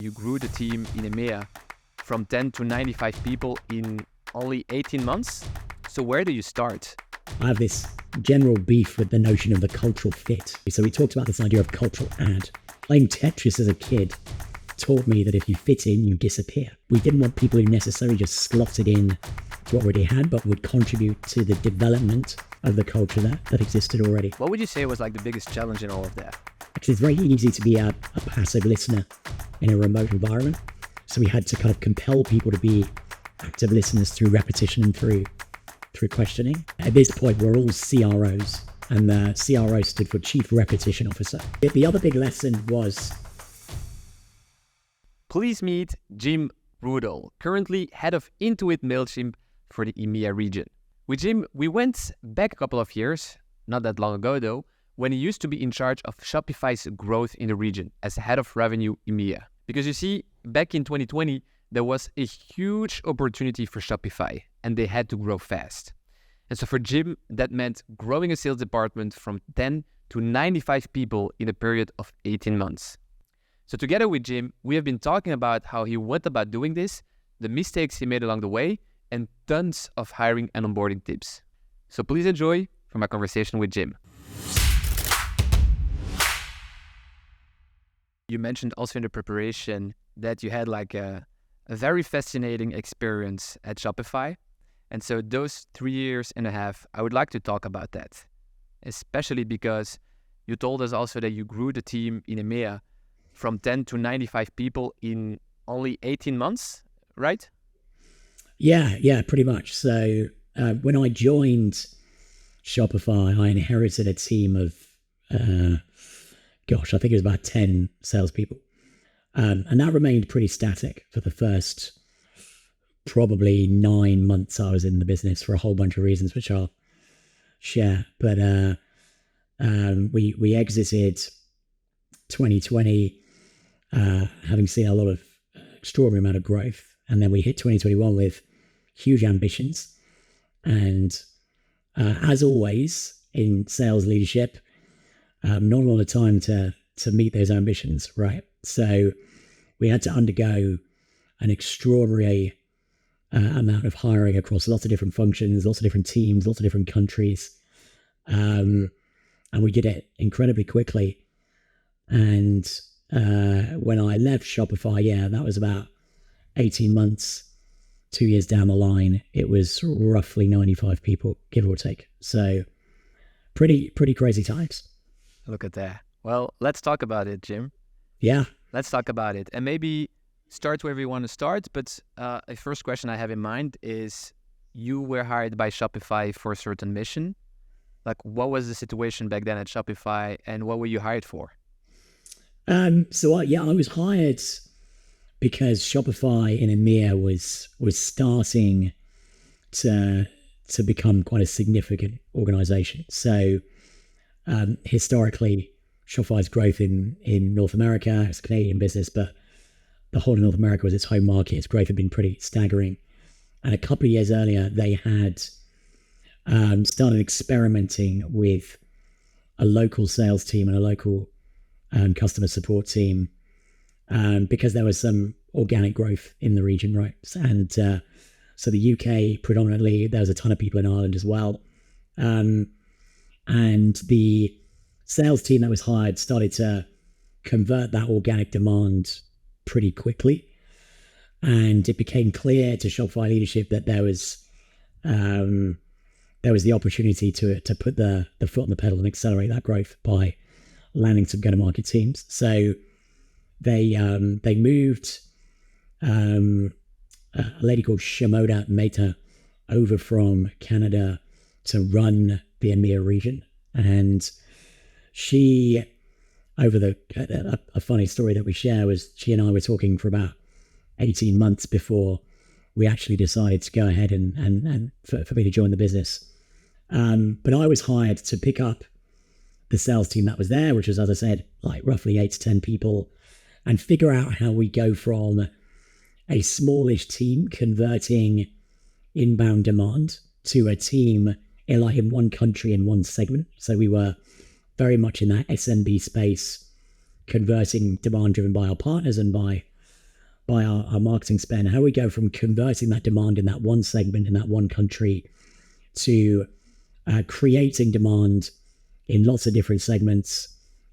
You grew the team in EMEA from 10 to 95 people in only 18 months. So where do you start? I have this general beef with the notion of the cultural fit. So we talked about this idea of cultural add. Playing Tetris as a kid taught me that if you fit in, you disappear. We didn't want people who necessarily just slotted in to what we already had, but would contribute to the development of the culture that existed already. What would you say was like the biggest challenge in all of that? Actually, it's very easy to be a passive listener in a remote environment. So we had to kind of compel people to be active listeners through repetition and through questioning. At this point, we're all CROs, and the CRO stood for Chief Repetition Officer. The other big lesson was... Please meet Jim Rudall, currently head of Intuit MailChimp for the EMEA region. With Jim, we went back a couple of years, not that long ago though, when he used to be in charge of Shopify's growth in the region as head of revenue EMEA. Because you see, back in 2020, there was a huge opportunity for Shopify and they had to grow fast. And so for Jim, that meant growing a sales department from 10 to 95 people in a period of 18 months. So together with Jim, we have been talking about how he went about doing this, the mistakes he made along the way, and tons of hiring and onboarding tips. So please enjoy from our conversation with Jim. You mentioned also in the preparation that you had like a very fascinating experience at Shopify. And so those 3.5 years, I would like to talk about that, especially because you told us also that you grew the team in EMEA from 10 to 95 people in only 18 months, right? Yeah, pretty much. So when I joined Shopify, I inherited a team of, I think it was about 10 salespeople. And that remained pretty static for the first probably 9 months I was in the business for a whole bunch of reasons, which I'll share. But we exited 2020 having seen a lot of extraordinary amount of growth. And then we hit 2021 with huge ambitions. And as always in sales leadership, not a lot of time to meet those ambitions, right? So we had to undergo an extraordinary amount of hiring across lots of different functions, lots of different teams, lots of different countries. And we did it incredibly quickly. And when I left Shopify, that was about 18 months, 2 years down the line, it was roughly 95 people, give or take. So pretty crazy times. Look at that. Well, let's talk about it, Jim. Yeah. Let's talk about it. And maybe start wherever you want to start. But a first question I have in mind is, you were hired by Shopify for a certain mission. Like, what was the situation back then at Shopify and what were you hired for? I was hired because Shopify in EMEA was starting to become quite a significant organization. So historically, Shopify's growth in North America, it's a Canadian business, but the whole of North America was its home market. Its growth had been pretty staggering. And a couple of years earlier, they had started experimenting with a local sales team and a local customer support team because there was some organic growth in the region, right? And so the UK predominantly, there was a ton of people in Ireland as well. And the sales team that was hired started to convert that organic demand pretty quickly. And it became clear to Shopify leadership that there was the opportunity to put the foot on the pedal and accelerate that growth by landing some go-to-market teams. So they moved a lady called Shamoda Mehta over from Canada to run the EMEA region. And she, a funny story that we share was she and I were talking for about 18 months before we actually decided to go ahead and for me to join the business. But I was hired to pick up the sales team that was there, which was, as I said, like roughly 8 to 10 people, and figure out how we go from a smallish team converting inbound demand to a team in one country in one segment. So we were very much in that SMB space, converting demand driven by our partners and by by our marketing spend, how we go from converting that demand in that one segment in that one country to creating demand in lots of different segments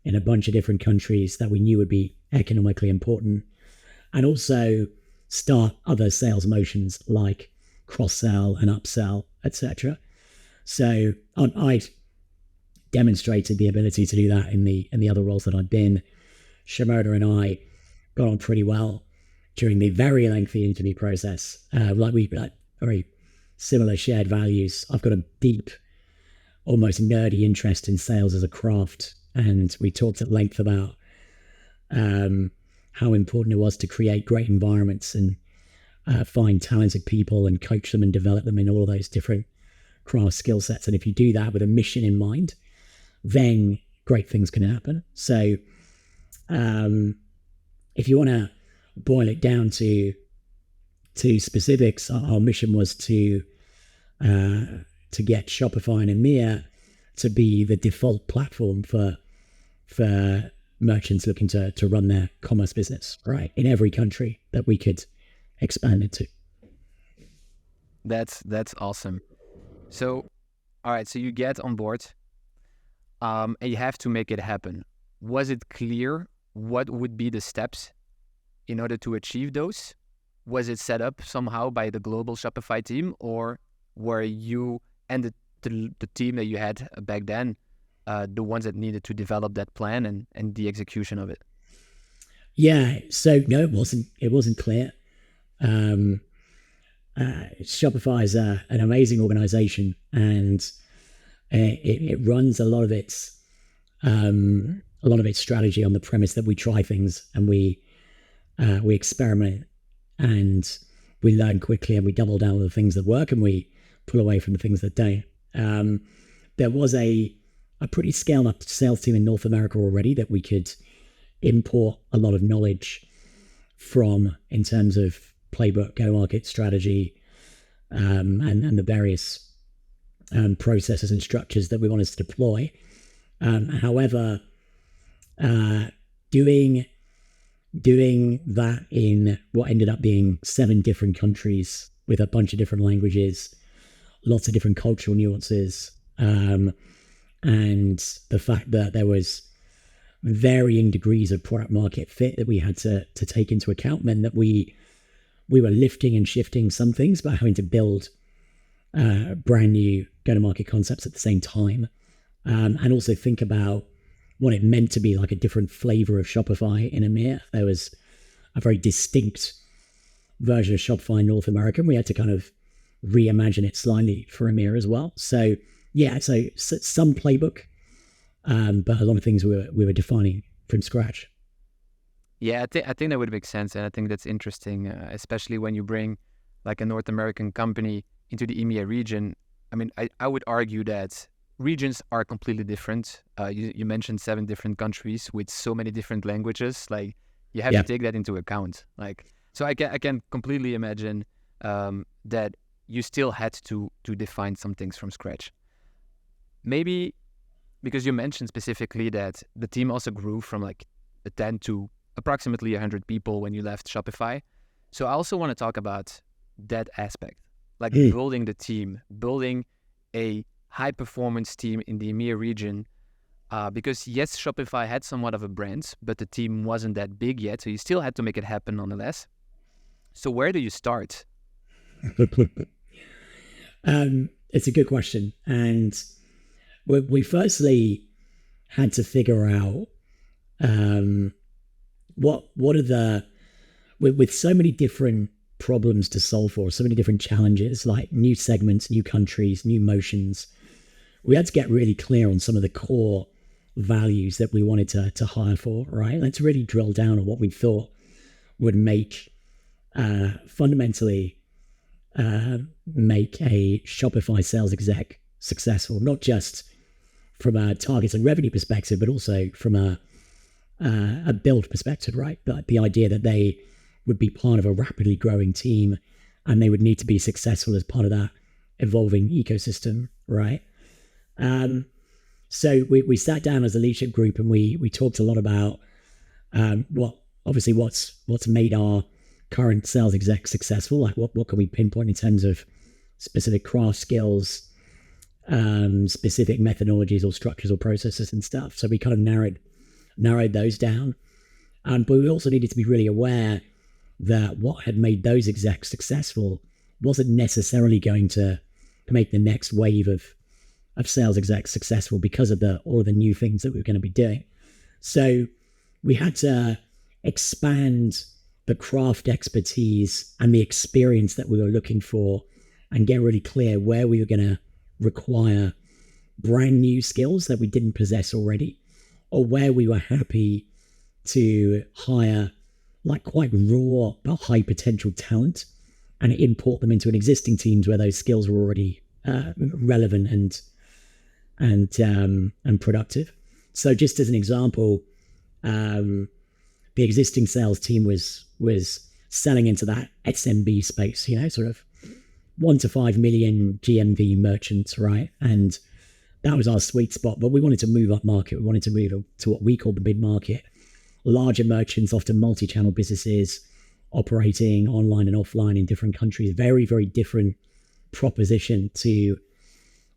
in a bunch of different countries that we knew would be economically important, and also start other sales motions like cross-sell and upsell, etc. So I demonstrated the ability to do that in the other roles that I'd been. Shimoda and I got on pretty well during the very lengthy interview process. We had very similar shared values. I've got a deep, almost nerdy interest in sales as a craft, and we talked at length about how important it was to create great environments and find talented people and coach them and develop them in all of those different craft skill sets. And if you do that with a mission in mind, then great things can happen. So if you want to boil it down to specifics, our mission was to get Shopify and EMEA to be the default platform for merchants looking to run their commerce business, right, in every country that we could expand into. That's awesome. So, all right, so you get on board, and you have to make it happen. Was it clear what would be the steps in order to achieve those? Was it set up somehow by the global Shopify team, or were you and the team that you had back then the ones that needed to develop that plan and the execution of it? Yeah, so no, it wasn't clear. Shopify is an amazing organization, and it runs a lot of its strategy on the premise that we try things and we experiment and we learn quickly and we double down on the things that work and we pull away from the things that don't. There was a pretty scaled up sales team in North America already that we could import a lot of knowledge from in terms of playbook, go-to-market strategy, and the various processes and structures that we wanted to deploy. However, doing that in what ended up being 7 different countries with a bunch of different languages, lots of different cultural nuances, and the fact that there was varying degrees of product market fit that we had to take into account meant that we were lifting and shifting some things, but having to build brand new go-to-market concepts at the same time, and also think about what it meant to be like a different flavor of Shopify in EMEA. There was a very distinct version of Shopify in North America, and we had to kind of reimagine it slightly for EMEA as well. So yeah, so some playbook, but a lot of things we were defining from scratch. Yeah, I think that would make sense, and I think that's interesting, especially when you bring like a North American company into the EMEA region. I mean, I would argue that regions are completely different. You mentioned 7 different countries with so many different languages. Like you have to take that into account. Like, so I can completely imagine that you still had to define some things from scratch. Maybe because you mentioned specifically that the team also grew from like 10 to approximately 100 people when you left Shopify. So I also want to talk about that aspect, like building the team, building a high performance team in the EMEA region, because yes, Shopify had somewhat of a brand, but the team wasn't that big yet. So you still had to make it happen nonetheless. So where do you start? It's a good question. And we firstly had to figure out what are the, with so many different problems to solve for, so many different challenges, like new segments, new countries, new motions, we had to get really clear on some of the core values that we wanted to hire for, right? Let's really drill down on what we thought would make fundamentally make a Shopify sales exec successful, not just from a targets and revenue perspective, but also from a build perspective, right? But the idea that they would be part of a rapidly growing team and they would need to be successful as part of that evolving ecosystem, right? So we sat down as a leadership group and we talked a lot about what's made our current sales exec successful? Like what can we pinpoint in terms of specific craft skills, specific methodologies or structures or processes and stuff? So we kind of narrowed those down. But we also needed to be really aware that what had made those execs successful wasn't necessarily going to make the next wave of sales execs successful because of all of the new things that we were going to be doing. So we had to expand the craft expertise and the experience that we were looking for and get really clear where we were going to require brand new skills that we didn't possess already, or where we were happy to hire like quite raw but high potential talent and import them into an existing teams where those skills were already relevant and productive. So just as an example, the existing sales team was selling into that SMB space, sort of 1 to 5 million GMV merchants, right? And that was our sweet spot. But we wanted to move up market. We wanted to move to what we call the mid market, larger merchants, often multi-channel businesses operating online and offline in different countries. Very, very different proposition to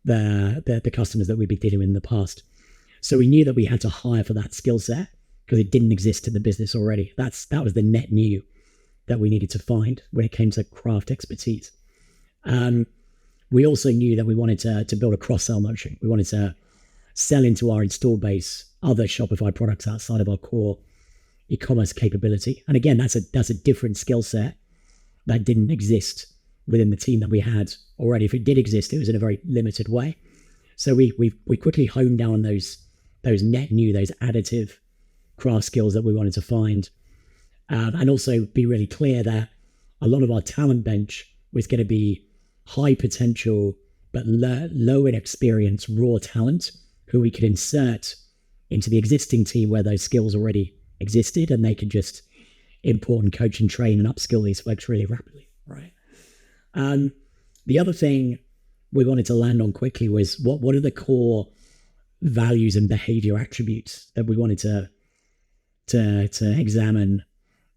the customers that we'd been dealing with in the past. So we knew that we had to hire for that skill set because it didn't exist in the business already. That was the net new that we needed to find when it came to craft expertise. We also knew that we wanted to build a cross-sell motion. We wanted to sell into our install base other Shopify products outside of our core e-commerce capability. And again, that's a different skill set that didn't exist within the team that we had already. If it did exist, it was in a very limited way. So we quickly honed down on those net new, those additive craft skills that we wanted to find, and also be really clear that a lot of our talent bench was going to be high potential but low in experience raw talent who we could insert into the existing team where those skills already existed, and they could just import and coach and train and upskill these folks really rapidly, right? The other thing we wanted to land on quickly was what are the core values and behavior attributes that we wanted to examine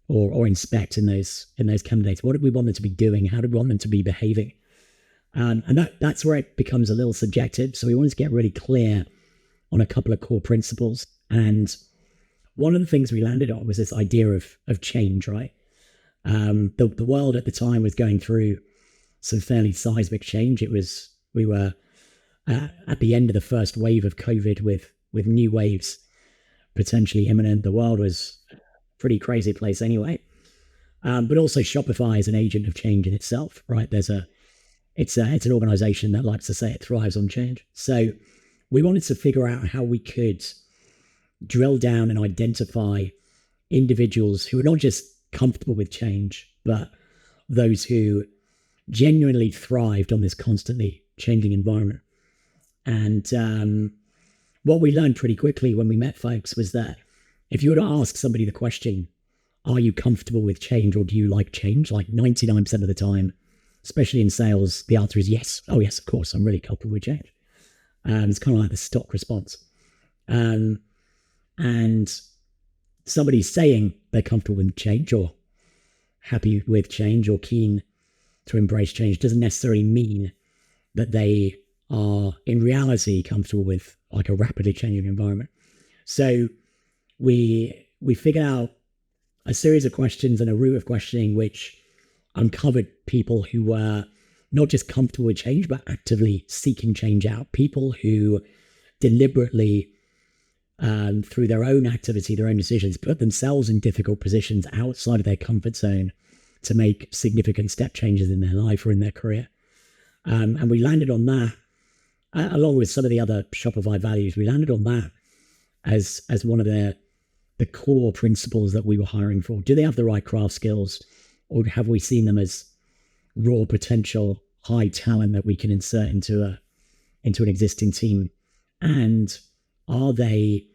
or inspect in those candidates. What did we want them to be doing? How did we want them to be behaving? And that's where it becomes a little subjective. So we wanted to get really clear on a couple of core principles. And one of the things we landed on was this idea of change, right? The world at the time was going through some fairly seismic change. We were at the end of the first wave of COVID with new waves potentially imminent. The world was a pretty crazy place anyway. But also Shopify is an agent of change in itself, right? It's an organization that likes to say it thrives on change. So we wanted to figure out how we could drill down and identify individuals who are not just comfortable with change, but those who genuinely thrived on this constantly changing environment. And what we learned pretty quickly when we met folks was that if you were to ask somebody the question, are you comfortable with change or do you like change? Like 99% of the time, especially in sales, the answer is yes. Oh yes, of course, I'm really comfortable with change. It's kind of like the stock response. And somebody saying they're comfortable with change or happy with change or keen to embrace change doesn't necessarily mean that they are in reality comfortable with like a rapidly changing environment. So we figured out a series of questions and a route of questioning which uncovered people who were not just comfortable with change, but actively seeking change out. People who deliberately, through their own activity, their own decisions, put themselves in difficult positions outside of their comfort zone to make significant step changes in their life or in their career. And we landed on that, along with some of the other Shopify values, we landed on that as one of the core principles that we were hiring for. Do they have the right craft skills, or have we seen them as raw potential, high talent that we can insert into an existing team? And are they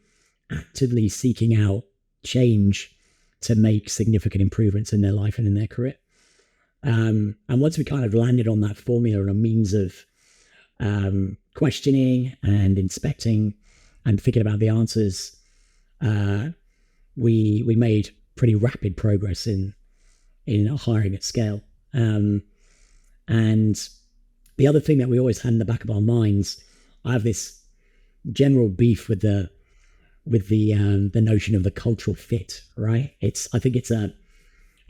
actively seeking out change to make significant improvements in their life and in their career? And once we kind of landed on that formula and a means of questioning and inspecting and thinking about the answers, we made pretty rapid progress in in hiring at scale. And the other thing that we always had in the back of our minds, I have this general beef with the notion of the cultural fit, right? I think it's a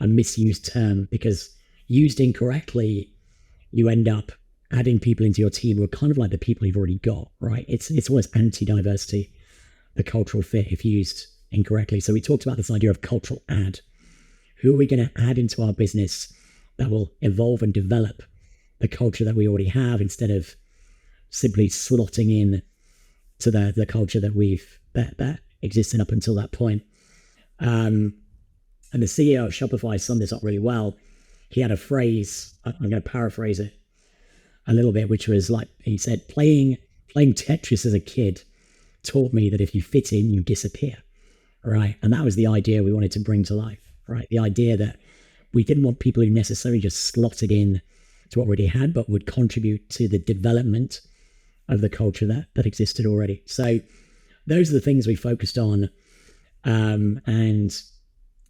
misused term, because used incorrectly, you end up adding people into your team who are kind of like the people you've already got, right? It's almost anti-diversity, the cultural fit, if used incorrectly. So we talked about this idea of cultural add. Who are we going to add into our business that will evolve and develop the culture that we already have, instead of simply slotting in to the culture that existed up until that point. And the CEO of Shopify summed this up really well. He had a phrase, I'm going to paraphrase it a little bit, which was like, he said, playing Tetris as a kid taught me that if you fit in, you disappear, right? And that was the idea we wanted to bring to life, right? The idea that we didn't want people who necessarily just slotted in to what we already had, but would contribute to the development of the culture that existed already. So those are the things we focused on, and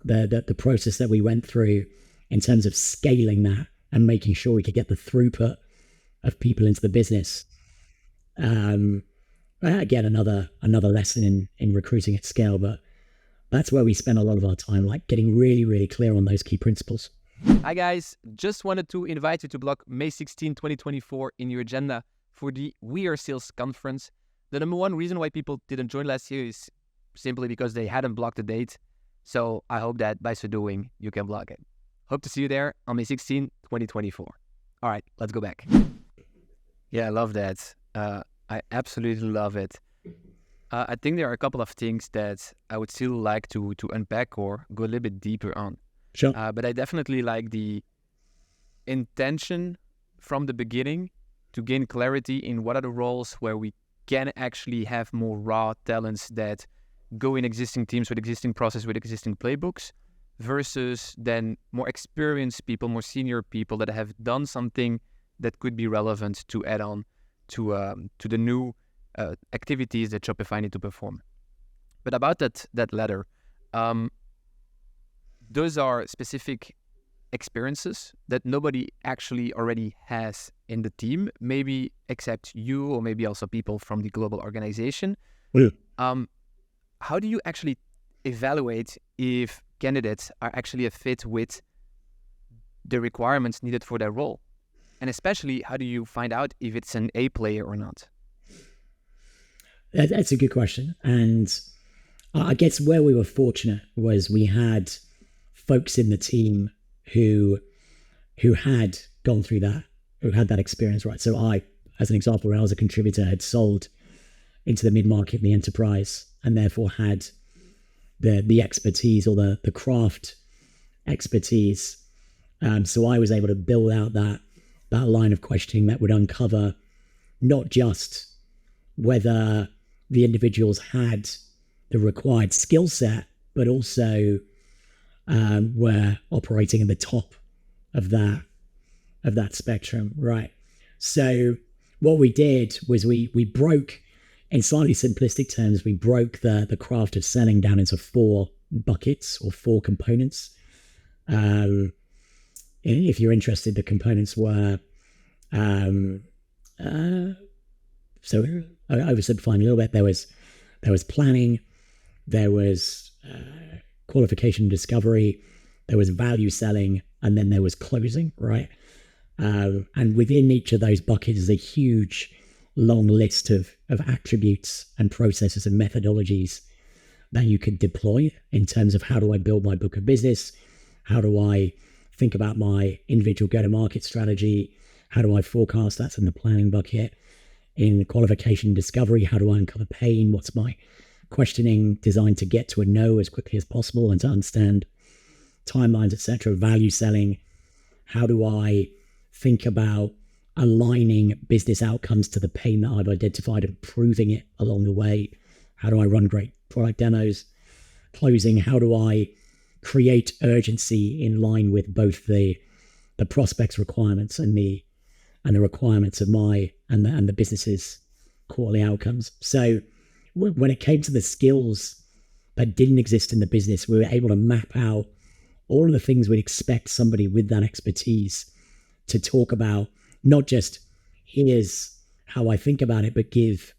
the process that we went through in terms of scaling that and making sure we could get the throughput of people into the business. Again, another lesson in recruiting at scale, but that's where we spend a lot of our time, like getting really, really clear on those key principles. Hi guys, just wanted to invite you to block May 16, 2024 in your agenda for the We Are Sales conference. The number one reason why people didn't join last year is simply because they hadn't blocked the date. So I hope that by so doing, you can block it. Hope to see you there on May 16, 2024. All right, let's go back. Yeah, I love that. I absolutely love it. I think there are a couple of things that I would still like to unpack or go a little bit deeper on. Sure. But I definitely like the intention from the beginning to gain clarity in what are the roles where we can actually have more raw talents that go in existing teams with existing process, with existing playbooks, versus then more experienced people, more senior people that have done something that could be relevant to add on to the new activities that Shopify need to perform. But about that latter, those are specific experiences that nobody actually already has in the team, maybe except you, or maybe also people from the global organization. Yeah. How do you actually evaluate if candidates are actually a fit with the requirements needed for their role? And especially, how do you find out if it's an A player or not? That's a good question. And I guess where we were fortunate was we had folks in the team who had gone through that, who had that experience, right? So I, as an example, when I was a contributor, had sold into the mid-market and the enterprise, and therefore had the expertise or the craft expertise. So I was able to build out that line of questioning that would uncover not just whether the individuals had the required skill set, but also were operating at the top of that spectrum, right? So what we did was we broke, in slightly simplistic terms, we broke the craft of selling down into 4 buckets or 4 components. If you're interested, the components were, so I oversimplifying a little bit, there was planning, there was qualification and discovery, there was value selling, and then there was closing, right? And within each of those buckets is a huge, long list of attributes and processes and methodologies that you could deploy in terms of how do I build my book of business? How do I think about my individual go-to-market strategy? How do I forecast? That's in the planning bucket. In qualification and discovery, how do I uncover pain? What's my questioning designed to get to a no as quickly as possible and to understand timelines, etc. Value selling, how do I think about aligning business outcomes to the pain that I've identified and proving it along the way? How do I run great product demos? Closing, how do I create urgency in line with both the prospect's requirements and the requirements of my and the business's quarterly outcomes? So when it came to the skills that didn't exist in the business, we were able to map out all of the things we'd expect somebody with that expertise to talk about, not just here's how I think about it, but give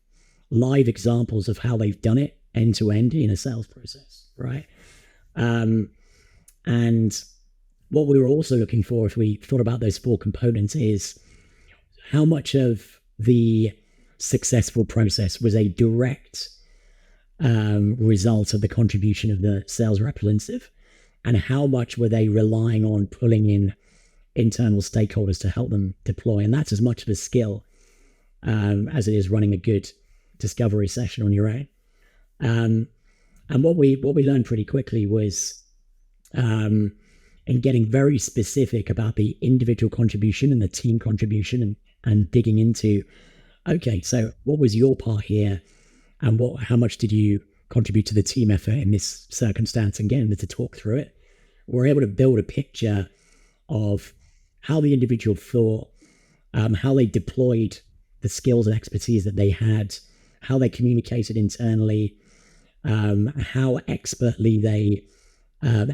live examples of how they've done it end to end in a sales process, right? And what we were also looking for, if we thought about those 4 components, is how much of the successful process was a direct result of the contribution of the sales representative, and how much were they relying on pulling in internal stakeholders to help them deploy. And that's as much of a skill as it is running a good discovery session on your own. And what we learned pretty quickly was in getting very specific about the individual contribution and the team contribution, and digging into, okay, so what was your part here, and how much did you contribute to the team effort in this circumstance, and getting them to talk through it. We're able to build a picture of how the individual thought, how they deployed the skills and expertise that they had, how they communicated internally, how expertly they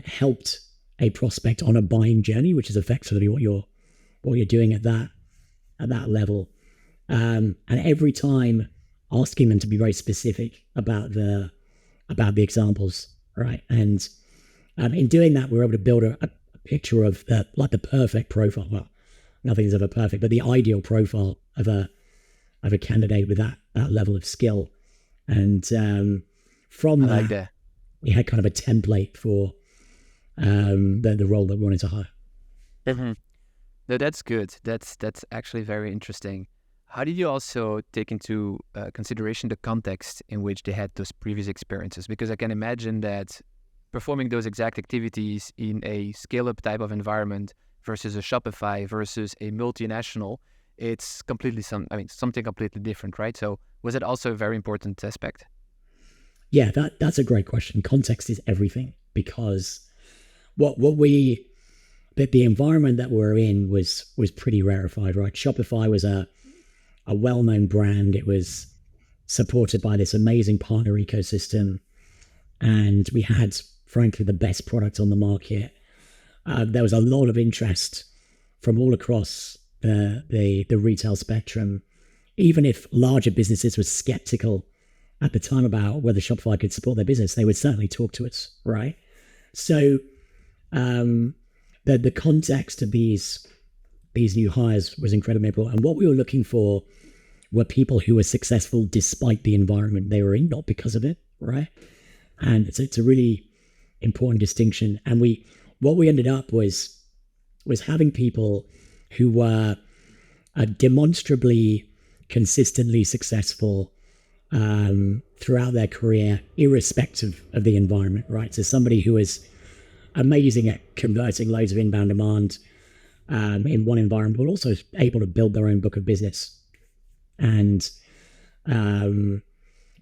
helped a prospect on a buying journey, which is effectively what you're doing at that level. And every time asking them to be very specific about the examples, right? And in doing that, we're able to build a picture of the perfect profile. Well, nothing's ever perfect, but the ideal profile of a candidate with that level of skill. And from that, we had kind of a template for the role that we wanted to hire. Mm-hmm. No, that's good. That's actually very interesting. How did you also take into consideration the context in which they had those previous experiences? Because I can imagine that performing those exact activities in a scale-up type of environment versus a Shopify versus a multinational, it's completely something completely different, right? So was it also a very important aspect? Yeah, that's a great question. Context is everything, because the environment that we're in was pretty rarefied, right? Shopify was a well-known brand. It was supported by this amazing partner ecosystem, and we had, frankly, the best product on the market. There was a lot of interest from all across the retail spectrum, even if larger businesses were skeptical at the time about whether Shopify could support their business. They would certainly talk to us, right? So the context of these new hires was incredibly important. And what we were looking for were people who were successful despite the environment they were in, not because of it, right? And it's a really important distinction. And what we ended up was having people who were demonstrably consistently successful throughout their career, irrespective of the environment, right? So somebody who is amazing at converting loads of inbound demand in one environment, but also able to build their own book of business and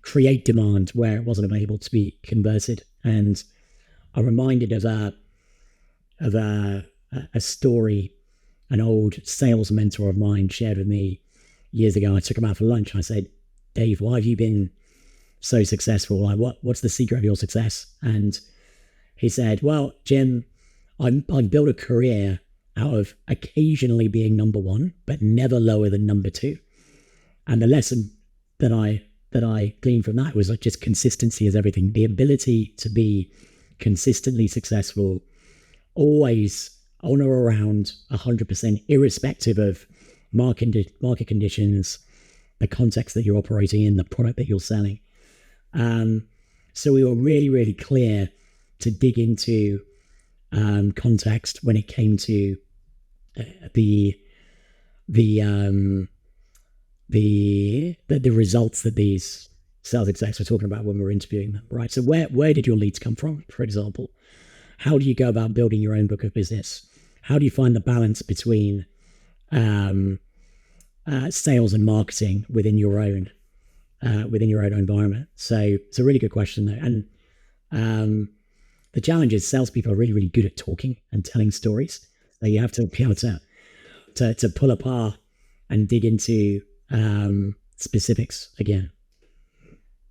create demand where it wasn't able to be converted. And I'm reminded of a story an old sales mentor of mine shared with me years ago. I took him out for lunch and I said, Dave, why have you been so successful? Like, what's the secret of your success? And he said, well, Jim, I built a career out of occasionally being number one, but never lower than number two. And the lesson that I gleaned from that was like just consistency is everything. The ability to be consistently successful, always on or around 100%, irrespective of market conditions, the context that you're operating in, the product that you're selling. So we were really, really clear to dig into context when it came to the results that these sales execs were talking about when we were interviewing them, right? So where did your leads come from, for example? How do you go about building your own book of business? How do you find the balance between sales and marketing within your own environment? So it's a really good question, though. And the challenge is salespeople are really, really good at talking and telling stories. So you have to be able to pull apart and dig into specifics again.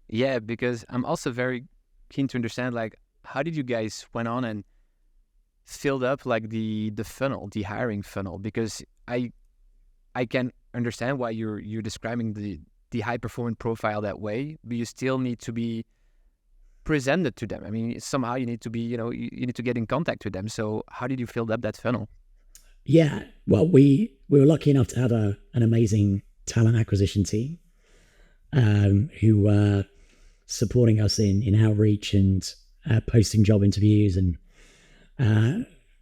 Yeah, because I'm also very keen to understand, like, how did you guys went on and filled up like the funnel, the hiring funnel? Because I can understand why you're describing the high performing profile that way, but you still need to be presented to them. I mean, somehow you need to be, you need to get in contact with them. So how did you fill up that funnel? Yeah, well, we were lucky enough to have an amazing talent acquisition team who were supporting us in outreach and posting job interviews and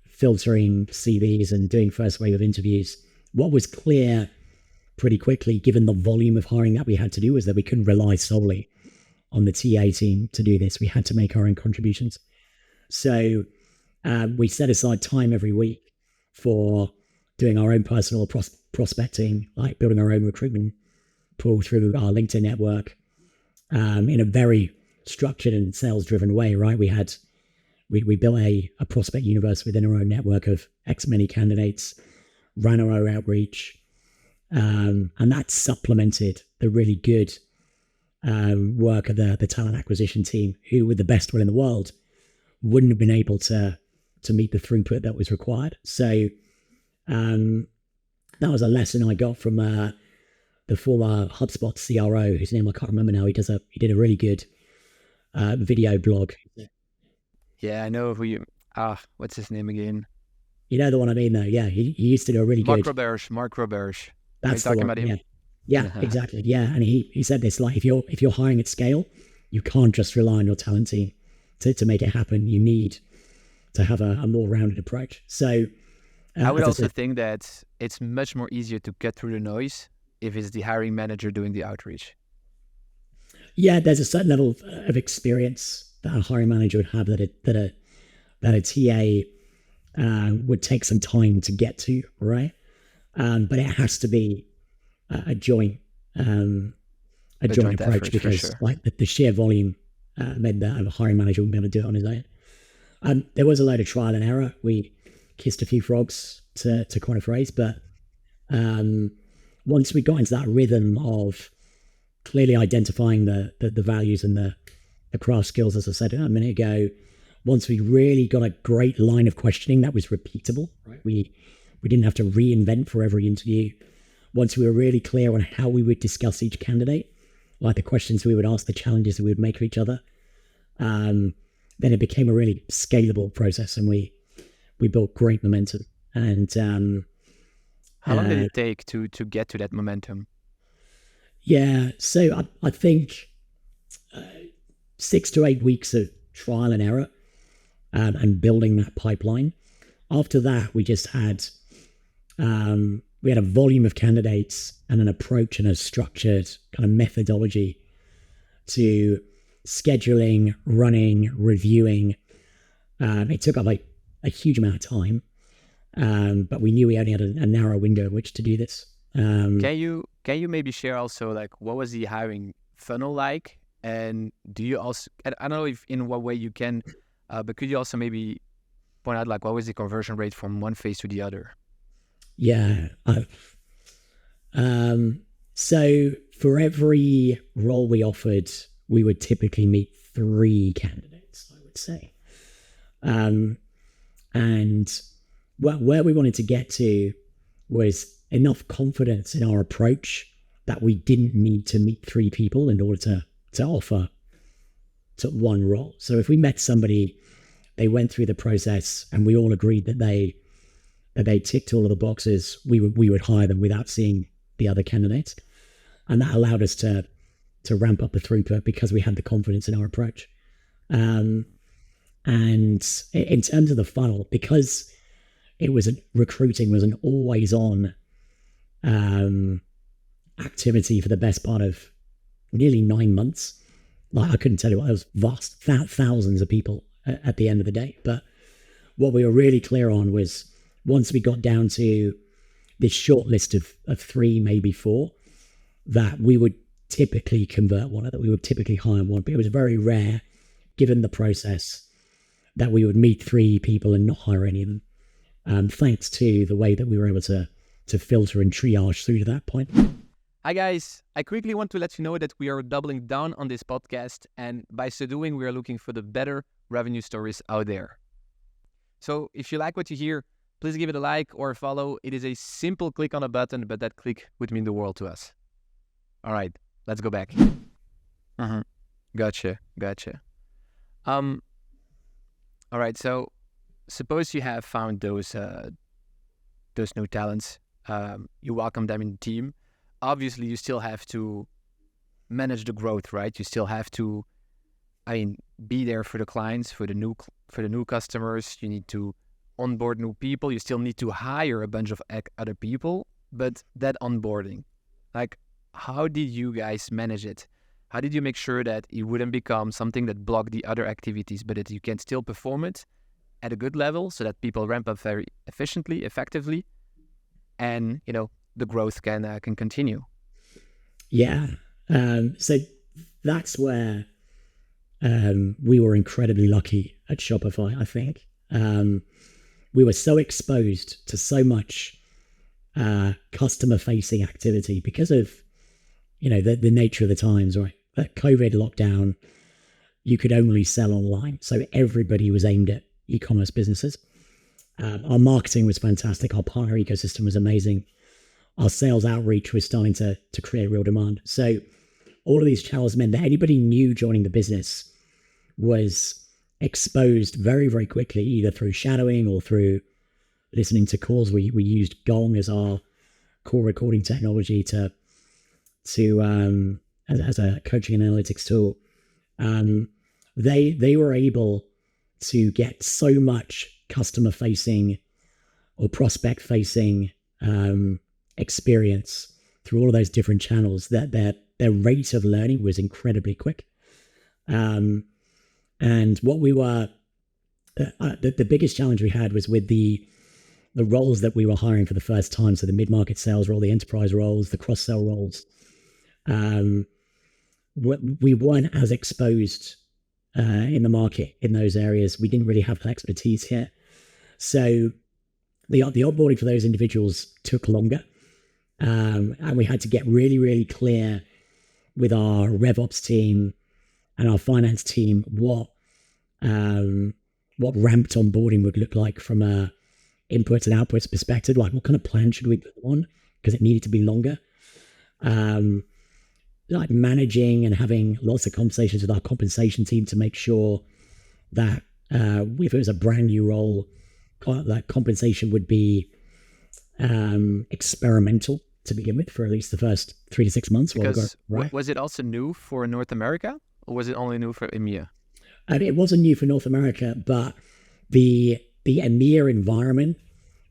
filtering CVs and doing first wave of interviews. What was clear pretty quickly, given the volume of hiring that we had to do, was that we couldn't rely solely on the TA team to do this. We had to make our own contributions. So we set aside time every week for doing our own personal prospecting, like building our own recruitment pool through our LinkedIn network in a very structured and sales-driven way, right? We built a prospect universe within our own network of X many candidates, ran our own outreach, and that supplemented the really good work of the talent acquisition team, who, with the best will in the world, wouldn't have been able to meet the throughput that was required. So that was a lesson I got from the former HubSpot CRO, whose name I can't remember now. He did a really good video blog. Yeah, I know who you. What's his name again? You know the one I mean, though. Yeah, he used to do a really Mark good. Mark Roberge. That's Are you talking the one. about him? Yeah, exactly. Yeah, and he said this, like, if you're hiring at scale, you can't just rely on your talent team to make it happen. You need to have a more rounded approach. So I would also think that it's much more easier to cut through the noise if it's the hiring manager doing the outreach. Yeah, there's a certain level of experience that a hiring manager would have that a TA would take some time to get to, right? But it has to be a joint approach effort, because sure, like the sheer volume meant that a hiring manager wouldn't be able to do it on his own. There was a load of trial and error. We kissed a few frogs, to coin a phrase, but once we got into that rhythm of clearly identifying the values and the craft skills, as I said a minute ago, once we really got a great line of questioning that was repeatable, right? We didn't have to reinvent for every interview. Once we were really clear on how we would discuss each candidate, like the questions we would ask, the challenges that we would make for each other, then it became a really scalable process, and we built great momentum. And how long did it take to get to that momentum? Yeah, so I think 6 to 8 weeks of trial and error and building that pipeline. After that, we just had we had a volume of candidates and an approach and a structured kind of methodology to scheduling, running, reviewing. It took up a huge amount of time, but we knew we only had a narrow window in which to do this. Can you maybe share also, like, what was the hiring funnel like? And do you also, I don't know if in what way you can, but could you also maybe point out, like, what was the conversion rate from one phase to the other? Yeah. So for every role we offered, we would typically meet 3 candidates, I would say. And where we wanted to get to was enough confidence in our approach that we didn't need to meet 3 people in order to offer to one role. So if we met somebody, they went through the process and we all agreed that they ticked all of the boxes, we would hire them without seeing the other candidates. And that allowed us to ramp up the throughput because we had the confidence in our approach. And in terms of the funnel, because recruiting was an always on activity for the best part of nearly 9 months. Like, I couldn't tell you what, it was vast, thousands of people at the end of the day. But what we were really clear on was, once we got down to this short list of 3, maybe 4, that we would typically convert one, that we would typically hire one. But it was very rare, given the process, that we would meet 3 people and not hire any of them. Thanks to the way that we were able to filter and triage through to that point. Hi guys, I quickly want to let you know that we are doubling down on this podcast, and by so doing, we are looking for the better revenue stories out there. So if you like what you hear, please give it a like or a follow. It is a simple click on a button, but that click would mean the world to us. All right, let's go back. Gotcha. All right, so suppose you have found those new talents. You welcome them in the team. Obviously, you still have to manage the growth, right? You still have to, be there for the clients, for the new customers. You need to onboard new people. You still need to hire a bunch of other people. But that onboarding, like, how did you guys manage it? How did you make sure that it wouldn't become something that blocked the other activities, but that you can still perform it at a good level so that people ramp up very efficiently, effectively, and the growth can continue? Yeah. So that's where we were incredibly lucky at Shopify, I think. We were so exposed to so much customer-facing activity because of, the nature of the times, right? That COVID lockdown, you could only sell online. So everybody was aimed at e-commerce businesses. Our marketing was fantastic. Our partner ecosystem was amazing. Our sales outreach was starting to create real demand. So all of these channels meant that anybody new joining the business was exposed very, very quickly, either through shadowing or through listening to calls. We used Gong as our core recording technology as a coaching and analytics tool. They were able to get so much customer facing or prospect facing experience through all of those different channels that their rate of learning was incredibly quick. And what we were, the biggest challenge we had was with the roles that we were hiring for the first time. So the mid-market sales role, the enterprise roles, the cross-sell roles. We weren't as exposed in the market in those areas. We didn't really have that expertise here. So the onboarding for those individuals took longer. And we had to get really, really clear with our RevOps team and our finance team what ramped onboarding would look like from a inputs and outputs perspective. Like, what kind of plan should we put on? Because it needed to be longer. Like managing and having lots of conversations with our compensation team to make sure that if it was a brand new role, that compensation would be experimental to begin with for at least the first 3 to 6 months. Because was it also new for North America, or was it only new for EMEA? It wasn't new for North America, but the EMEA environment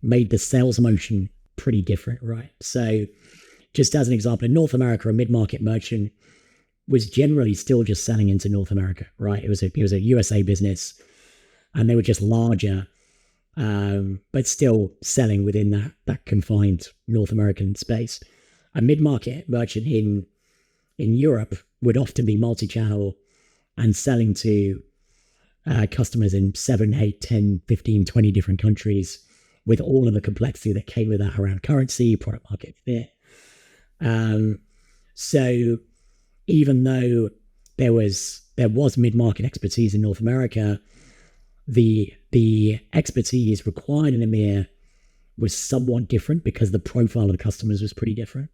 made the sales motion pretty different, right? So just as an example, in North America, a mid-market merchant was generally still just selling into North America, right? It was a USA business, and they were just larger, but still selling within that confined North American space. A mid-market merchant in Europe would often be multi-channel and selling to customers in 7, 8, 10, 15, 20 different countries, with all of the complexity that came with that around currency, product market fit. So even though there was mid-market expertise in North America, the expertise required in EMEA was somewhat different because the profile of the customers was pretty different.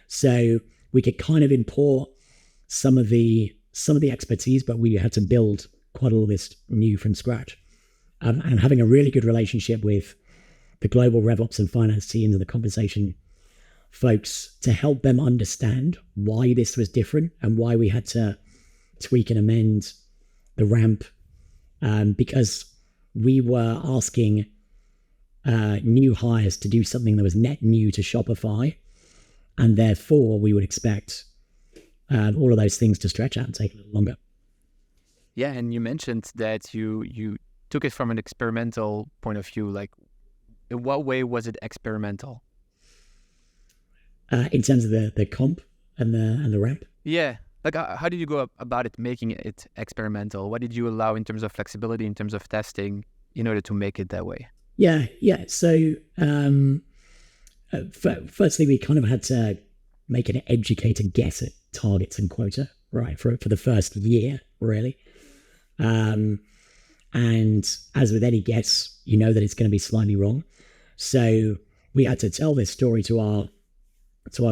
So we could kind of import some of the expertise, but we had to build quite all this new from scratch. And having a really good relationship with the global RevOps and finance teams and the compensation folks to help them understand why this was different and why we had to tweak and amend the ramp, because we were asking new hires to do something that was net new to Shopify, and therefore we would expect all of those things to stretch out and take a little longer. Yeah, and you mentioned that you took it from an experimental point of view. Like, in what way was it experimental? In terms of the comp and the ramp? Yeah. Like, how did you go about it, making it experimental? What did you allow in terms of flexibility, in terms of testing, in order to make it that way? Yeah. So, firstly, we kind of had to make an educated guess at targets and quota, right, for the first year, really. And And as with any guess, you know that it's going to be slightly wrong. So we had to tell this story to our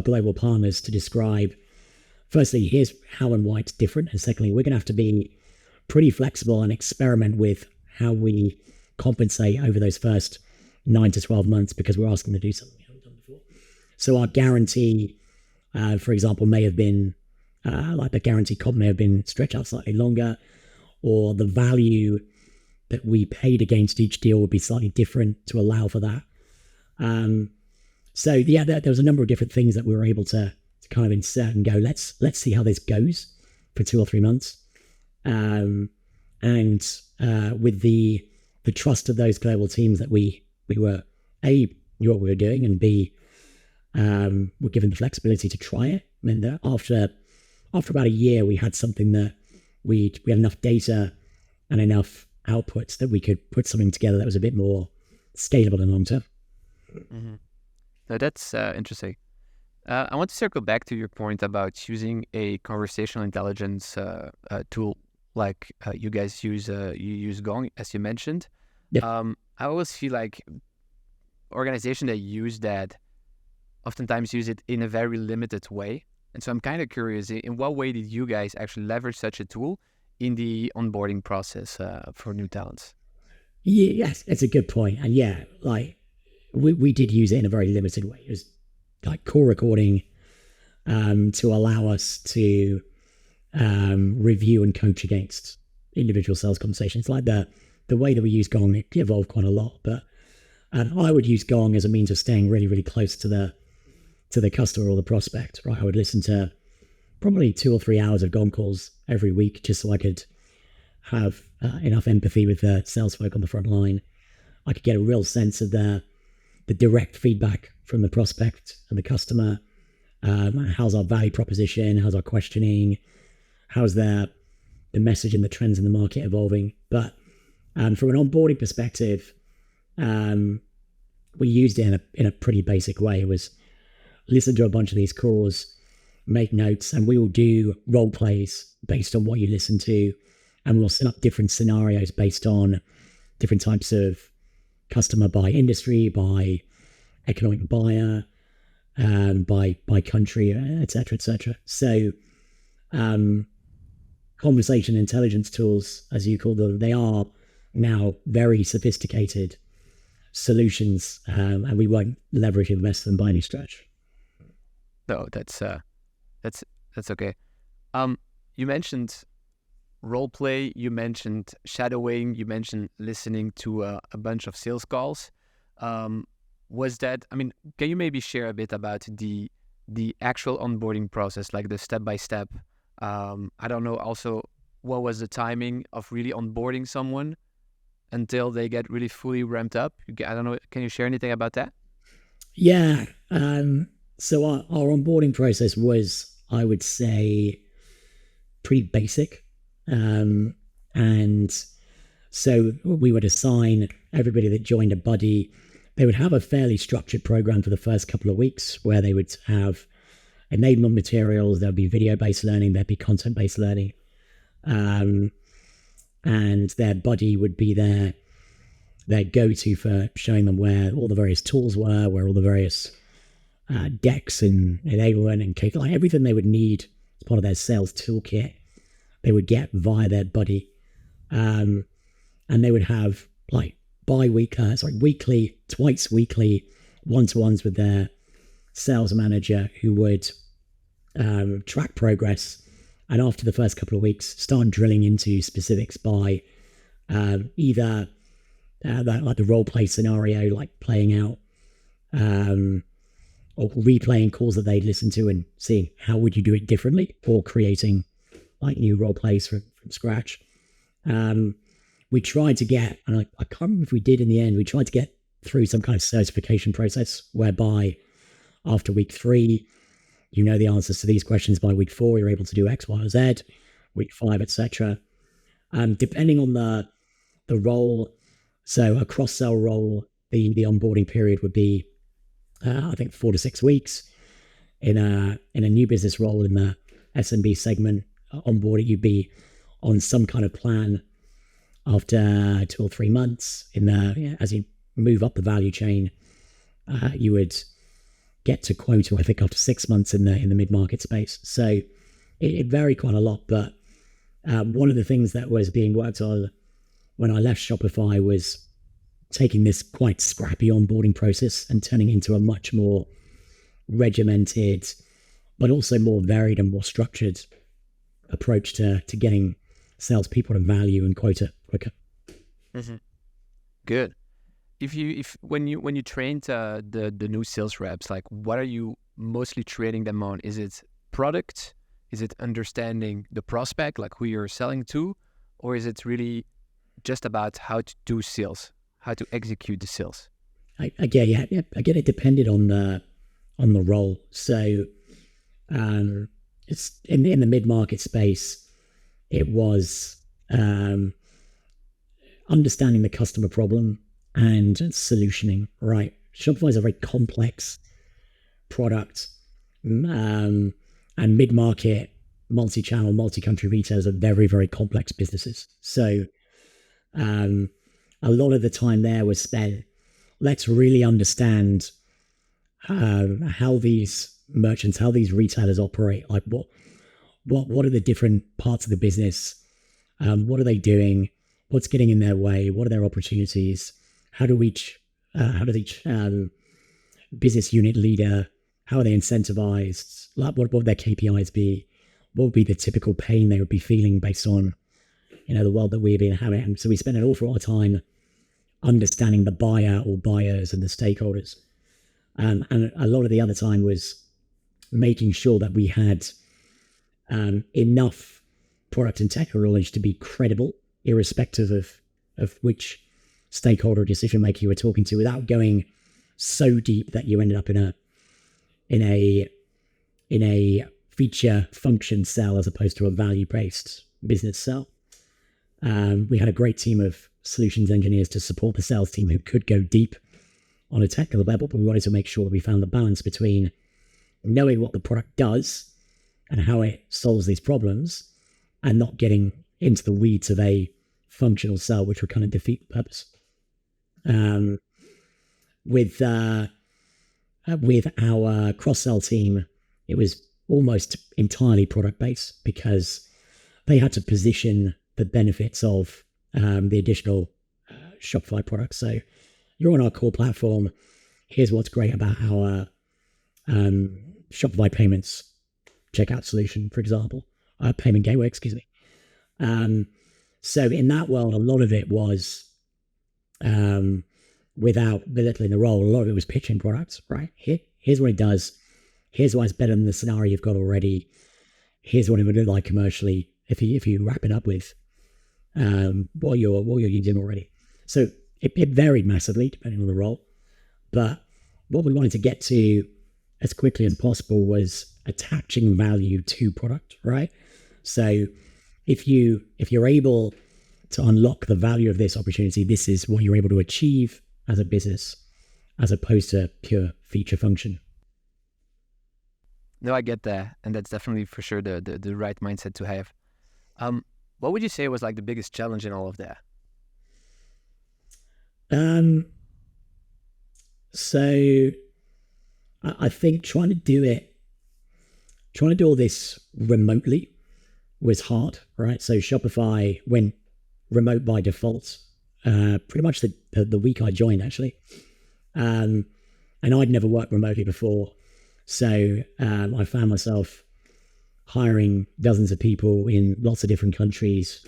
global partners to describe, firstly, here's how and why it's different. And secondly, we're going to have to be pretty flexible and experiment with how we compensate over those first 9 to 12 months because we're asking to do something we haven't done before. So our guarantee, for example, may have been, like the guarantee comp may have been stretched out slightly longer, or the value that we paid against each deal would be slightly different to allow for that. So yeah, there was a number of different things that we were able to kind of insert and go, let's see how this goes for 2 or 3 months. And with the trust of those global teams that we were, A, knew what we were doing, and B, were given the flexibility to try it. I mean, that after about a year, we had something that we had enough data and enough outputs that we could put something together that was a bit more scalable and long term. Mm-hmm. No, that's interesting. I want to circle back to your point about using a conversational intelligence tool like you guys use. You use Gong, as you mentioned. Yeah. I always feel like organizations that use that oftentimes use it in a very limited way. And so I'm kind of curious, in what way did you guys actually leverage such a tool in the onboarding process for new talents? Yes, it's a good point. And yeah, like we did use it in a very limited way. It was like call recording to allow us to review and coach against individual sales conversations. Like the way that we use Gong, it evolved quite a lot. But I would use Gong as a means of staying really, really close to the customer or the prospect, right? I would listen to probably 2 or 3 hours of Gong calls every week just so I could have enough empathy with the sales folk on the front line. I could get a real sense of the direct feedback from the prospect and the customer. How's our value proposition? How's our questioning? How's the message and the trends in the market evolving? But from an onboarding perspective, we used it in a pretty basic way. It was listen to a bunch of these calls, make notes, and we will do role plays based on what you listen to. And we'll set up different scenarios based on different types of customer by industry, by economic buyer, by country, et cetera, et cetera. So conversation intelligence tools, as you call them, they are now very sophisticated solutions, and we won't leverage and invest them by any stretch. No, that's okay. You mentioned role play, you mentioned shadowing, you mentioned listening to a bunch of sales calls. Was that, I mean, can you maybe share a bit about the actual onboarding process, like the step-by-step? I don't know, also, what was the timing of really onboarding someone until they get really fully ramped up? I don't know, can you share anything about that? Yeah. So our onboarding process was, I would say, pretty basic. And so we would assign everybody that joined a buddy. They would have a fairly structured program for the first couple of weeks where they would have enablement materials. There'd be video-based learning. There'd be content-based learning. And their buddy would be their go-to for showing them where all the various tools were, where all the various decks and enablement and like everything they would need as part of their sales toolkit, they would get via their buddy. And they would have like weekly, twice weekly one-to-ones with their sales manager who would track progress. And after the first couple of weeks, start drilling into specifics by either like the role play scenario, like playing out or replaying calls that they'd listened to and seeing how would you do it differently, or creating like new role plays from scratch. We tried to get, and I can't remember if we did in the end, we tried to get through some kind of certification process whereby after week 3, you know the answers to these questions. By week 4, you're able to do X, Y, or Z, week 5, etc. Depending on the role, so a cross-sell role, the onboarding period would be, I think, 4 to 6 weeks. In a new business role in the SMB segment, onboarding, you'd be on some kind of plan after 2 or 3 months as you move up the value chain, you would get to quota, I think, after 6 months in the mid-market space. So it varied quite a lot. But one of the things that was being worked on when I left Shopify was taking this quite scrappy onboarding process and turning into a much more regimented, but also more varied and more structured approach to getting salespeople to value and quota quicker. Mm-hmm. Good. When you trained the new sales reps, like what are you mostly training them on? Is it product? Is it understanding the prospect, like who you're selling to, or is it really just about how to do sales, how to execute the sales? Again, it depended on the role. So it's in the mid-market space, it was understanding the customer problem and solutioning, right? Shopify is a very complex product, and mid-market, multi-channel, multi-country retailers are very, very complex businesses. So a lot of the time there was spent, let's really understand how these merchants, how these retailers operate. Like what are the different parts of the business? What are they doing? What's getting in their way? What are their opportunities? How does each business unit leader, how are they incentivized? Like what would their KPIs be? What would be the typical pain they would be feeling based on, the world that we've been having? And so we spent an awful lot of time understanding the buyer or buyers and the stakeholders. And a lot of the other time was making sure that we had enough product and technical knowledge to be credible, irrespective of which stakeholder decision maker you were talking to, without going so deep that you ended up in a feature function sell as opposed to a value-based business sell. We had a great team of solutions engineers to support the sales team who could go deep on a technical level, but we wanted to make sure we found the balance between knowing what the product does and how it solves these problems and not getting into the weeds of a functional sell, which would kind of defeat the purpose. With our cross-sell team, it was almost entirely product-based because they had to position the benefits of the additional Shopify products. So you're on our core platform. Here's what's great about our Shopify payments checkout solution, for example, payment gateway, excuse me. So in that world, a lot of it was without belittling the role, a lot of it was pitching products, right? Here's what it does. Here's why it's better than the scenario you've got already. Here's what it would look like commercially if you wrap it up with what you're using already. So it varied massively depending on the role. But what we wanted to get to as quickly as possible was attaching value to product, right? So if you're able to unlock the value of this opportunity, this is what you're able to achieve as a business, as opposed to pure feature function. No, I get that, and that's definitely for sure the right mindset to have. What would you say was like the biggest challenge in all of that? So I think trying to do all this remotely was hard, right? So Shopify went remote by default, pretty much the week I joined, actually. And I'd never worked remotely before. So I found myself hiring dozens of people in lots of different countries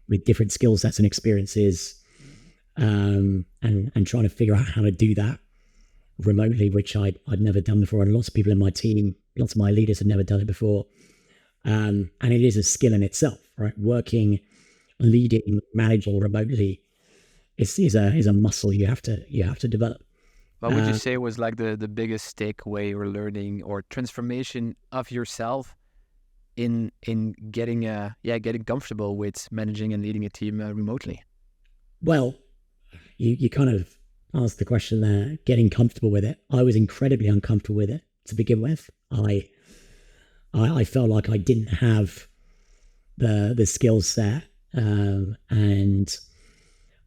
with different skill sets and experiences, and trying to figure out how to do that remotely, which I'd never done before. And lots of people in my team, lots of my leaders had never done it before. And it is a skill in itself, right? Working, leading, managing remotely is a muscle you have to develop. What would you say was like the biggest takeaway or learning or transformation of yourself in getting comfortable with managing and leading a team remotely? Well, you kind of asked the question there, getting comfortable with it. I was incredibly uncomfortable with it to begin with. I felt like I didn't have the skill set, and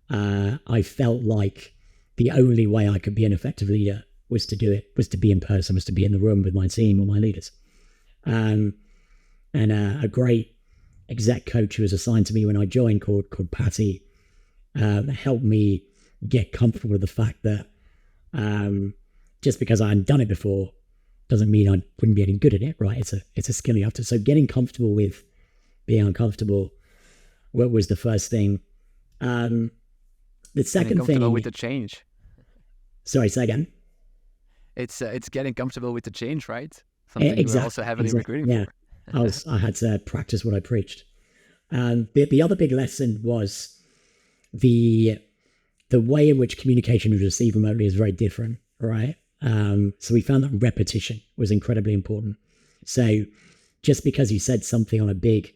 I felt like the only way I could be an effective leader was to do it, was to be in person, was to be in the room with my team or my leaders. And a great exec coach who was assigned to me when I joined called Patty helped me get comfortable with the fact that just because I hadn't done it before doesn't mean I wouldn't be any good at it, right? It's a skill you have to. So getting comfortable with being uncomfortable, what was the first thing? The second thing with the change. Sorry, say again. It's getting comfortable with the change, right? Something you were also heavily recruiting for. I had to practice what I preached. The other big lesson was the way in which communication was received remotely is very different, right? So we found that repetition was incredibly important. So just because you said something on a big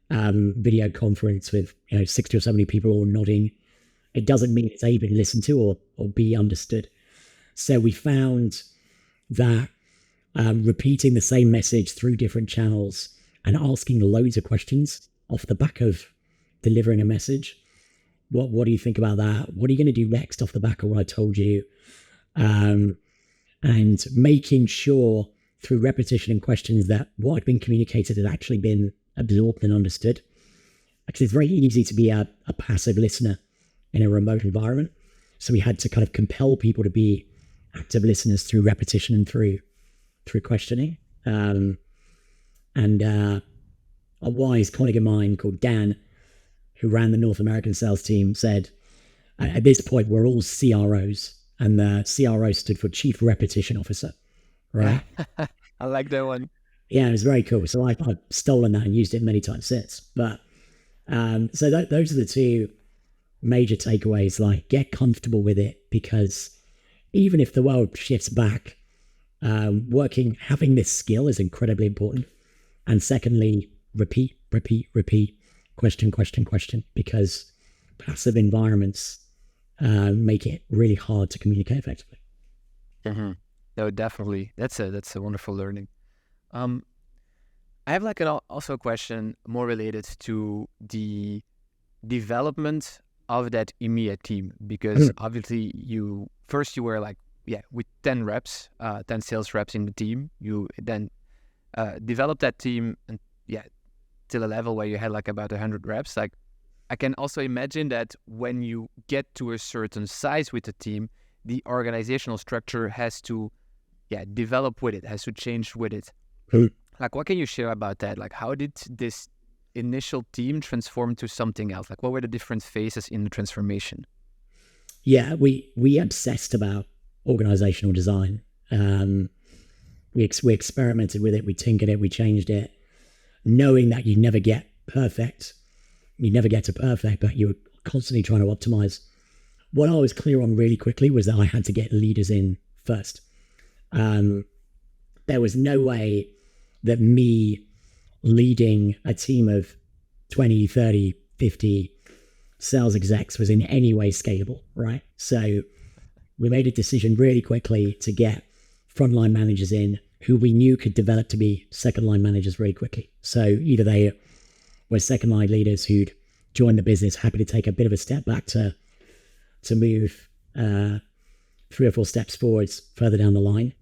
video conference with 60 or 70 people all nodding, it doesn't mean it's A, been listened to or B, understood. So we found that repeating the same message through different channels and asking loads of questions off the back of delivering a message. What do you think about that? What are you going to do next off the back of what I told you? And making sure through repetition and questions that what had been communicated had actually been absorbed and understood. Because it's very easy to be a passive listener in a remote environment. So we had to kind of compel people to be active listeners through repetition and through questioning. And a wise colleague of mine called Dan, who ran the North American sales team, said, at this point, we're all CROs. And the CRO stood for Chief Repetition Officer, right? I like that one. Yeah, it was very cool. So I've stolen that and used it many times since. But so those are the two major takeaways. Like, get comfortable with it, because even if the world shifts back, having this skill is incredibly important. And secondly, repeat, question, because passive environments make it really hard to communicate effectively. Mm-hmm. No, definitely. That's a wonderful learning. I have also a question more related to the development of that EMEA team, because obviously you were with 10 reps, 10 sales reps in the team. You then developed that team and till a level where you had about 100 reps. I can also imagine that when you get to a certain size with the team, the organizational structure has to develop with it, has to change with it. What can you share about that? How did this initial team transform to something else? What were the different phases in the transformation? Yeah, we obsessed about organizational design. We experimented with it, we tinkered it, we changed it, knowing that you never get perfect. You never get to perfect, but you're constantly trying to optimize. What I was clear on really quickly was that I had to get leaders in first. There was no way that me leading a team of 20, 30, 50 sales execs was in any way scalable, right? So we made a decision really quickly to get frontline managers in who we knew could develop to be second line managers really quickly. So either they were second line leaders who'd joined the business, happy to take a bit of a step back to move 3 or 4 steps forwards further down the line,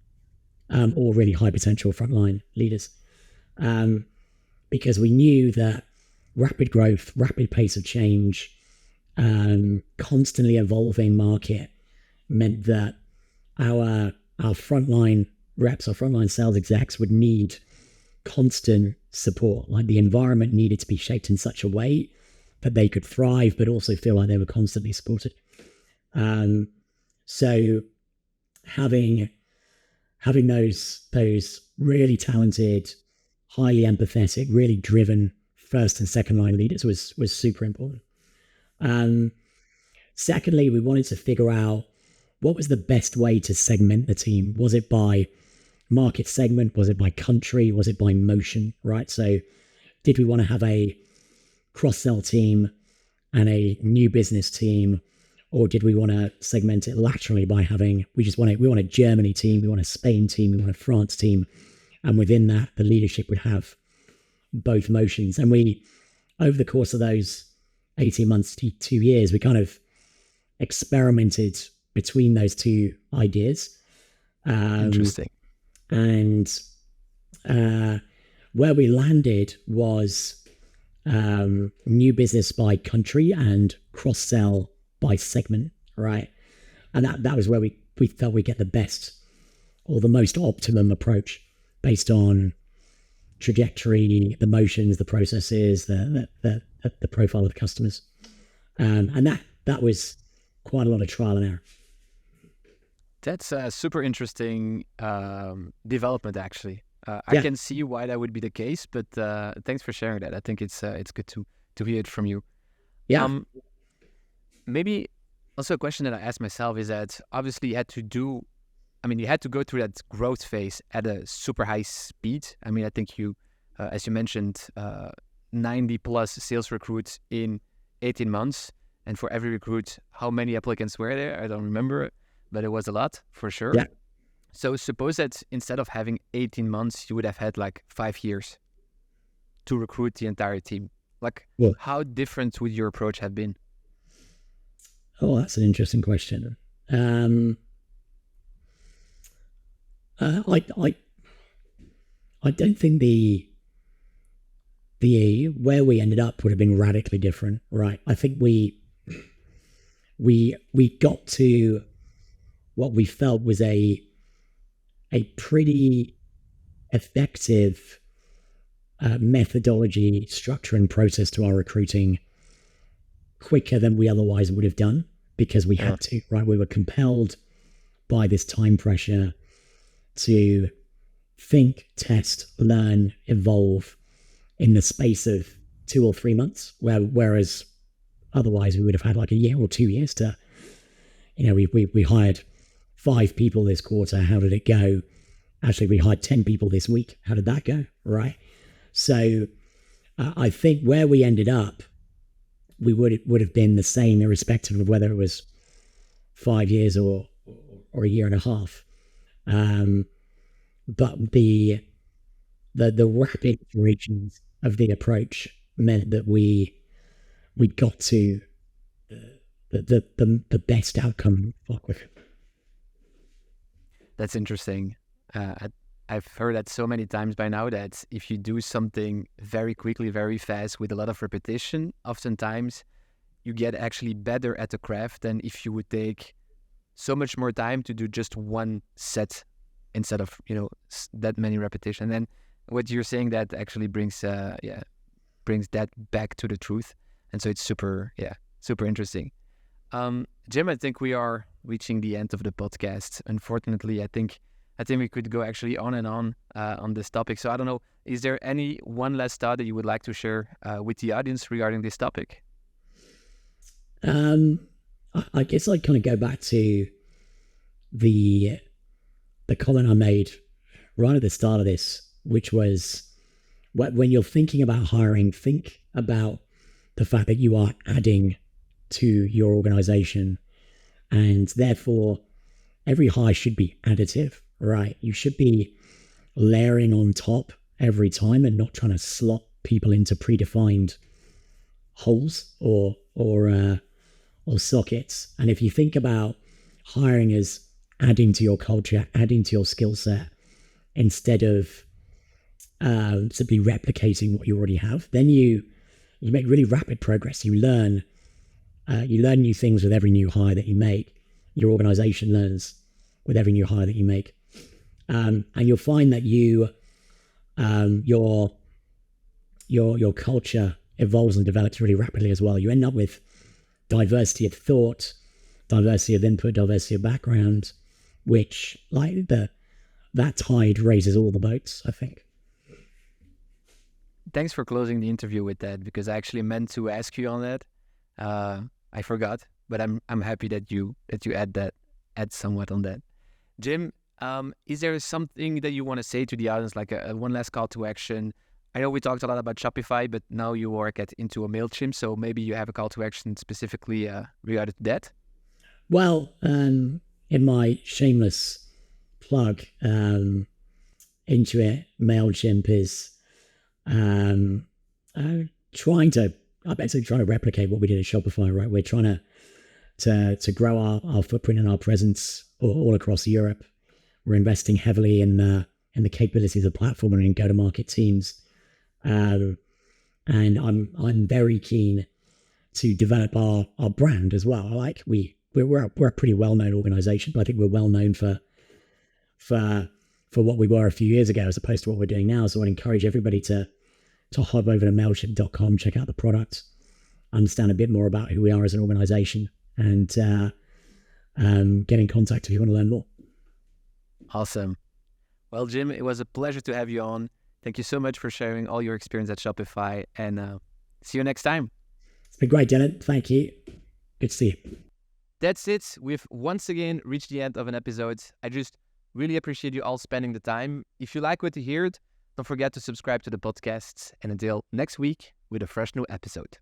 or really high potential frontline leaders. Because we knew that rapid growth, rapid pace of change, constantly evolving market meant that our frontline reps, our frontline sales execs would need constant support. The environment needed to be shaped in such a way that they could thrive, but also feel like they were constantly supported. So having those really talented, highly empathetic, really driven first and second line leaders was super important. Secondly, we wanted to figure out what was the best way to segment the team. Was it by market segment? Was it by country? Was it by motion? Right. So did we want to have a cross-sell team and a new business team, or did we want to segment it laterally by we want a Germany team, we want a Spain team, we want a France team, and within that the leadership would have both motions. And we, over the course of those 18 months to 2 years, we kind of experimented between those two ideas. Interesting. And where we landed was new business by country and cross-sell by segment, right? And that was where we felt we get the best or the most optimum approach based on trajectory, the motions, the processes, the profile of the customers. And that was quite a lot of trial and error. That's a super interesting development, actually. I can see why that would be the case, but thanks for sharing that. I think it's good to hear it from you. Yeah. Maybe also a question that I asked myself is that obviously you had to go through that growth phase at a super high speed. I mean, I think you, as you mentioned, 90 plus sales recruits in 18 months. And for every recruit, how many applicants were there? I don't remember, but it was a lot for sure. Yeah. So suppose that instead of having 18 months, you would have had like 5 years to recruit the entire team. Like, how different would your approach have been? Oh, that's an interesting question. I don't think the where we ended up would have been radically different, right? I think we got to what we felt was a pretty effective methodology, structure, and process to our recruiting quicker than we otherwise would have done, because we had to, right? We were compelled by this time pressure to think, test, learn, evolve in the space of 2 or 3 months, whereas otherwise we would have had like a year or 2 years to, we hired 5 people this quarter. How did it go? Actually, we hired 10 people this week. How did that go? Right. So I think where we ended up, we would have been the same, irrespective of whether it was 5 years or a year and a half. But the rapid iterations of the approach meant that we got to the best outcome far quicker. That's interesting. I've heard that so many times by now that if you do something very quickly, very fast, with a lot of repetition, oftentimes you get actually better at the craft than if you would take so much more time to do just one set instead of, that many repetition. And then what you're saying, that actually brings that back to the truth. And so it's super interesting. Jim, I think we are reaching the end of the podcast. Unfortunately, I think we could go actually on and on this topic. So I don't know, is there any one last thought that you would like to share with the audience regarding this topic? I guess I'd kind of go back to the comment I made right at the start of this, which was when you're thinking about hiring, think about the fact that you are adding to your organization, and therefore every hire should be additive, right? You should be layering on top every time and not trying to slot people into predefined holes or sockets. And if you think about hiring as adding to your culture, adding to your skill set, instead of simply replicating what you already have, then you make really rapid progress. You learn new things with every new hire that you make. Your organization learns with every new hire that you make, and you'll find that your culture evolves and develops really rapidly as well. You end up with diversity of thought, diversity of input, diversity of background, which, like, that tide raises all the boats, I think. Thanks for closing the interview with that, because I actually meant to ask you on that. I forgot, but I'm happy that you add somewhat on that. Jim, is there something that you want to say to the audience, like a one last call to action? I know we talked a lot about Shopify, but now you work into a MailChimp, so maybe you have a call to action specifically regarding that. Well, in my shameless plug, into it, MailChimp is trying to replicate what we did at Shopify, right? We're trying to grow our footprint and our presence all across Europe. We're investing heavily in the capabilities of the platform and in go-to-market teams. And I'm very keen to develop our brand as well. Like we're a pretty well-known organization, but I think we're well known for what we were a few years ago as opposed to what we're doing now. So I'd encourage everybody to hop over to mailchimp.com, check out the product, understand a bit more about who we are as an organization, and get in contact if you want to learn more. Awesome. Well, Jim, it was a pleasure to have you on. Thank you so much for sharing all your experience at Shopify, and see you next time. It's been great, Dylan. Thank you. Good to see you. That's it. We've once again reached the end of an episode. I just really appreciate you all spending the time. If you like what you heard, don't forget to subscribe to the podcast. And until next week with a fresh new episode.